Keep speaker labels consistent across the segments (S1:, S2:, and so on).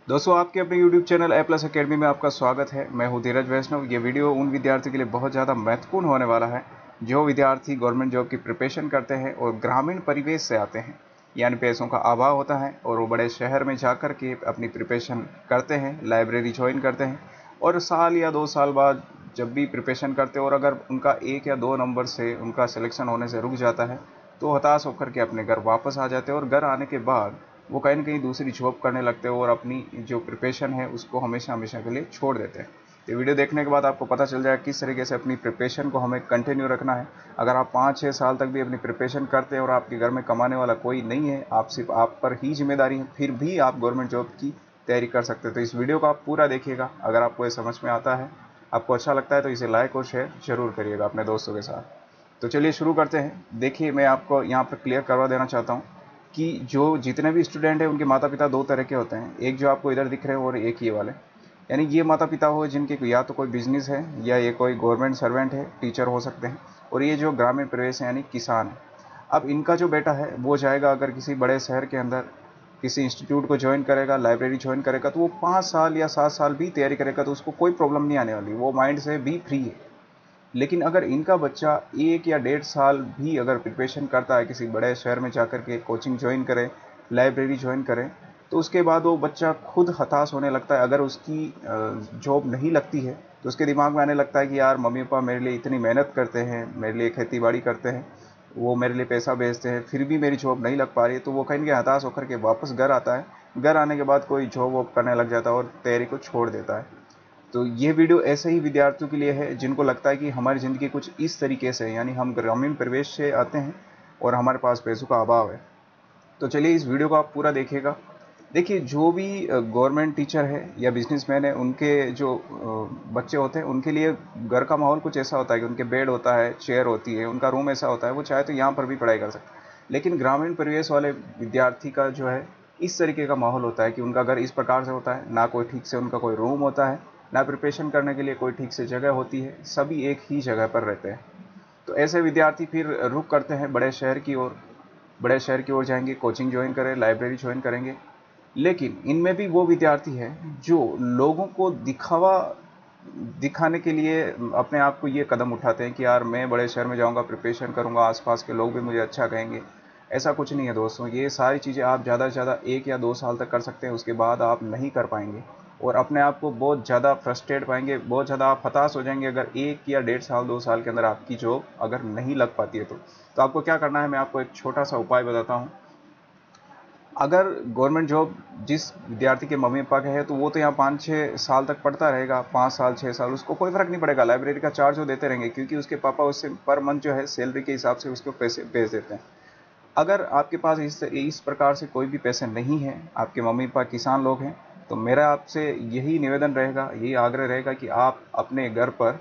S1: दोस्तों, आपके अपने YouTube चैनल ए प्लस अकेडमी में आपका स्वागत है। मैं हूं धीरज वैष्णव। ये वीडियो उन विद्यार्थियों के लिए बहुत ज़्यादा महत्वपूर्ण होने वाला है जो विद्यार्थी गवर्नमेंट जॉब की प्रिपरेशन करते हैं और ग्रामीण परिवेश से आते हैं, यानी पैसों का अभाव होता है और वो बड़े शहर में जाकर के अपनी प्रिपरेशन करते हैं, लाइब्रेरी ज्वाइन करते हैं और साल या 2 साल बाद जब भी प्रिपरेशन करते हैं और अगर उनका 1 या 2 नंबर से उनका सिलेक्शन होने से रुक जाता है तो हताश होकर के अपने घर वापस आ जाते हैं और घर आने के बाद वो कहीं ना कहीं दूसरी जॉब करने लगते हैं और अपनी जो प्रिपरेशन है उसको हमेशा हमेशा के लिए छोड़ देते हैं। तो वीडियो देखने के बाद आपको पता चल जाएगा किस तरीके से अपनी प्रिपरेशन को हमें कंटिन्यू रखना है। अगर आप 5-6 साल तक भी अपनी प्रिपरेशन करते हैं और आपके घर में कमाने वाला कोई नहीं है, आप सिर्फ आप पर ही जिम्मेदारी है, फिर भी आप गवर्नमेंट जॉब की तैयारी कर सकते हैं। तो इस वीडियो को आप पूरा देखिएगा। अगर आपको ये समझ में आता है, आपको अच्छा लगता है तो इसे लाइक और शेयर जरूर करिएगा अपने दोस्तों के साथ। तो चलिए शुरू करते हैं। देखिए, मैं आपको यहाँ पर क्लियर करवा देना चाहता हूँ कि जो जितने भी स्टूडेंट हैं उनके माता पिता 2 तरह के होते हैं। एक जो आपको इधर दिख रहे हैं और एक ये वाले, यानी ये माता पिता हो जिनके या तो कोई बिजनेस है या ये कोई गवर्नमेंट सर्वेंट है, टीचर हो सकते हैं, और ये जो ग्रामीण परिवेश है यानी किसान है। अब इनका जो बेटा है वो जाएगा अगर किसी बड़े शहर के अंदर किसी इंस्टीट्यूट को ज्वाइन करेगा, लाइब्रेरी ज्वाइन करेगा, तो वो 5 साल या 7 साल भी तैयारी करेगा तो उसको कोई प्रॉब्लम नहीं आने वाली, वो माइंड से भी फ्री है। लेकिन अगर इनका बच्चा 1 या 1.5 साल भी अगर प्रिपरेशन करता है, किसी बड़े शहर में जाकर के कोचिंग ज्वाइन करे, लाइब्रेरी ज्वाइन करे, तो उसके बाद वो बच्चा खुद हताश होने लगता है। अगर उसकी जॉब नहीं लगती है तो उसके दिमाग में आने लगता है कि यार मम्मी पापा मेरे लिए इतनी मेहनत करते हैं, मेरे लिए खेती बाड़ी करते हैं, वो मेरे लिए पैसा भेजते हैं, फिर भी मेरी जॉब नहीं लग पा रही है, तो वो कहीं ना हताश होकर के वापस घर आता है। घर आने के बाद कोई जॉब वॉब करने लग जाता है और तैयारी को छोड़ देता है। तो ये वीडियो ऐसे ही विद्यार्थियों के लिए है जिनको लगता है कि हमारी ज़िंदगी कुछ इस तरीके से है, यानी हम ग्रामीण परिवेश से आते हैं और हमारे पास पैसों का अभाव है। तो चलिए इस वीडियो को आप पूरा देखिएगा। देखिए, जो भी गवर्नमेंट टीचर है या बिजनेसमैन है, उनके जो बच्चे होते हैं उनके लिए घर का माहौल कुछ ऐसा होता है कि उनके बेड होता है, चेयर होती है, उनका रूम ऐसा होता है, वो चाहे तो यहाँ पर भी पढ़ाई कर सकते हैं। लेकिन ग्रामीण परिवेश वाले विद्यार्थी का जो है इस तरीके का माहौल होता है कि उनका घर इस प्रकार से होता है, ना कोई ठीक से उनका कोई रूम होता है, ना प्रिपरेशन करने के लिए कोई ठीक से जगह होती है, सभी एक ही जगह पर रहते हैं। तो ऐसे विद्यार्थी फिर रुख करते हैं बड़े शहर की ओर, बड़े शहर की ओर जाएंगे, कोचिंग ज्वाइन करें, लाइब्रेरी ज्वाइन करेंगे। लेकिन इनमें भी वो विद्यार्थी हैं जो लोगों को दिखाने के लिए अपने आप को ये कदम उठाते हैं कि यार मैं बड़े शहर में जाऊंगा, प्रिपरेशन करूंगा, आसपास के लोग भी मुझे अच्छा कहेंगे। ऐसा कुछ नहीं है दोस्तों। ये सारी चीज़ें आप ज़्यादा से ज़्यादा 1 या 2 साल तक कर सकते हैं, उसके बाद आप नहीं कर पाएंगे और अपने आप को बहुत ज़्यादा फ्रस्ट्रेट पाएंगे, बहुत ज़्यादा आप हताश हो जाएंगे अगर 1 या 1.5 साल 2 साल के अंदर आपकी जॉब अगर नहीं लग पाती है तो आपको क्या करना है, मैं आपको एक छोटा सा उपाय बताता हूँ। अगर गवर्नमेंट जॉब जिस विद्यार्थी के मम्मी पापा के है तो वो तो यहाँ 5-6 साल तक पढ़ता रहेगा, 5 साल 6 साल, उसको कोई फर्क नहीं पड़ेगा, लाइब्रेरी का चार्ज वो देते रहेंगे क्योंकि उसके पापा उससे पर मंथ जो है सैलरी के हिसाब से उसको पैसे भेज देते हैं। अगर आपके पास इस प्रकार से कोई भी पैसे नहीं है, आपके मम्मी पापा किसान लोग हैं, तो मेरा आपसे यही निवेदन रहेगा, यही आग्रह रहेगा कि आप अपने घर पर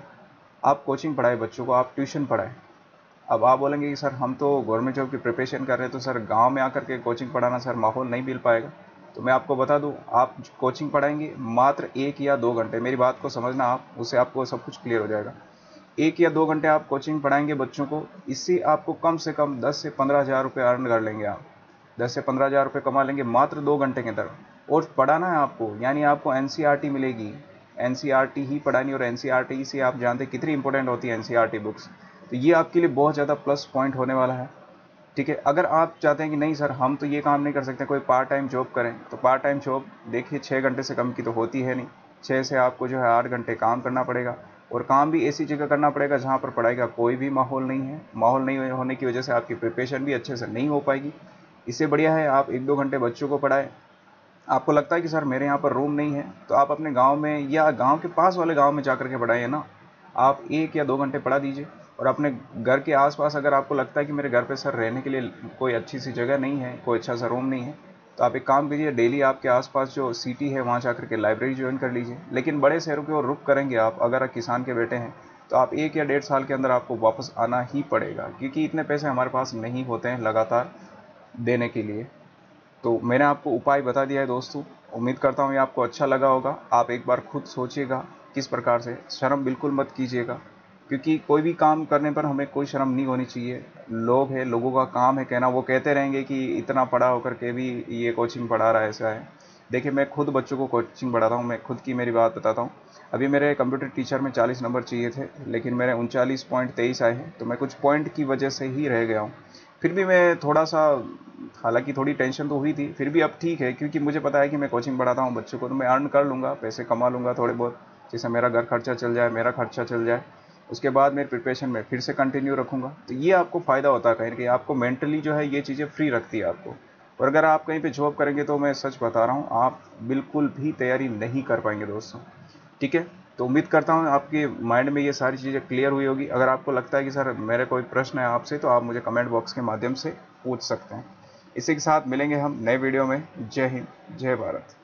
S1: आप कोचिंग पढ़ाएं, बच्चों को आप ट्यूशन पढ़ाएं। अब आप बोलेंगे कि सर हम तो गवर्नमेंट जॉब की प्रिपरेशन कर रहे हैं, तो सर गांव में आकर के कोचिंग पढ़ाना सर माहौल नहीं मिल पाएगा। तो मैं आपको बता दूं, आप कोचिंग पढ़ाएंगे मात्र 1 या 2 घंटे, मेरी बात को समझना आप, उससे आपको सब कुछ क्लियर हो जाएगा। 1 या 2 घंटे आप कोचिंग पढ़ाएंगे बच्चों को, इससे आपको कम से कम 10 से 15 हज़ार रुपये अर्न कर लेंगे आप, 10 से 15 हज़ार रुपये कमा लेंगे मात्र 2 घंटे के अंदर। और पढ़ाना है आपको, यानी आपको एनसीईआरटी मिलेगी, एनसीईआरटी ही पढ़ानी, और एनसीईआरटी से आप जानते हैं कितनी इंपॉर्टेंट होती है एनसीईआरटी बुक्स। तो ये आपके लिए बहुत ज़्यादा प्लस पॉइंट होने वाला है। ठीक है, अगर आप चाहते हैं कि नहीं सर हम तो ये काम नहीं कर सकते, कोई पार्ट टाइम जॉब करें, तो पार्ट टाइम जॉब देखिए 6 घंटे से कम की तो होती है नहीं। 6 से आपको जो है 8 घंटे काम करना पड़ेगा, और काम भी ऐसी जगह करना पड़ेगा जहाँ पर पढ़ाई का कोई भी माहौल नहीं है। माहौल नहीं होने की वजह से आपकी प्रिपरेशन भी अच्छे से नहीं हो पाएगी। इससे बढ़िया है आप 1-2 घंटे बच्चों को पढ़ाएं। आपको लगता है कि सर मेरे यहाँ पर रूम नहीं है, तो आप अपने गांव में या गांव के पास वाले गांव में जाकर के पढ़ाइए ना। आप 1 या 2 घंटे पढ़ा दीजिए, और अपने घर के आसपास अगर आपको लगता है कि मेरे घर पे सर रहने के लिए कोई अच्छी सी जगह नहीं है, कोई अच्छा सा रूम नहीं है, तो आप एक काम कीजिए, डेली आपके आसपास जो सिटी है वहाँ जाकर के लाइब्रेरी ज्वाइन कर लीजिए। लेकिन बड़े शहरों की ओर रुख करेंगे आप, अगर आप किसान के बेटे हैं, तो आप 1 या 1.5 साल के अंदर आपको वापस आना ही पड़ेगा, क्योंकि इतने पैसे हमारे पास नहीं होते हैं लगातार देने के लिए। तो मैंने आपको उपाय बता दिया है दोस्तों, उम्मीद करता हूँ ये आपको अच्छा लगा होगा। आप एक बार खुद सोचिएगा किस प्रकार से, शर्म बिल्कुल मत कीजिएगा, क्योंकि कोई भी काम करने पर हमें कोई शर्म नहीं होनी चाहिए। लोग हैं, लोगों का काम है कहना, वो कहते रहेंगे कि इतना पढ़ा होकर के भी ये कोचिंग पढ़ा रहा है, ऐसा है। देखिए मैं खुद बच्चों को कोचिंग पढ़ाता हूँ, मैं खुद की मेरी बात बताता हूँ। अभी मेरे कंप्यूटर टीचर में 40 नंबर चाहिए थे, लेकिन मेरे 39.23 आए हैं, तो मैं कुछ पॉइंट की वजह से ही रह गया हूँ। फिर भी मैं थोड़ा सा, हालांकि थोड़ी टेंशन तो हुई थी, फिर भी अब ठीक है, क्योंकि मुझे पता है कि मैं कोचिंग पढ़ाता हूँ बच्चों को, तो मैं अर्न कर लूँगा, पैसे कमा लूँगा थोड़े बहुत, जिससे मेरा घर खर्चा चल जाए, मेरा खर्चा चल जाए। उसके बाद मेरी प्रिपरेशन में फिर से कंटिन्यू रखूँगा। तो ये आपको फ़ायदा होता है कहीं ना कहीं, आपको मेंटली जो है ये चीज़ें फ्री रखती है आपको। और अगर आप कहीं पे जॉब करेंगे तो मैं सच बता रहा हूँ, आप बिल्कुल भी तैयारी नहीं कर पाएंगे दोस्तों। ठीक है, तो उम्मीद करता हूँ आपके माइंड में ये सारी चीज़ें क्लियर हुई होगी। अगर आपको लगता है कि सर मेरे कोई प्रश्न है आपसे, तो आप मुझे कमेंट बॉक्स के माध्यम से पूछ सकते हैं। इसी के साथ मिलेंगे हम नए वीडियो में। जय हिंद, जय भारत।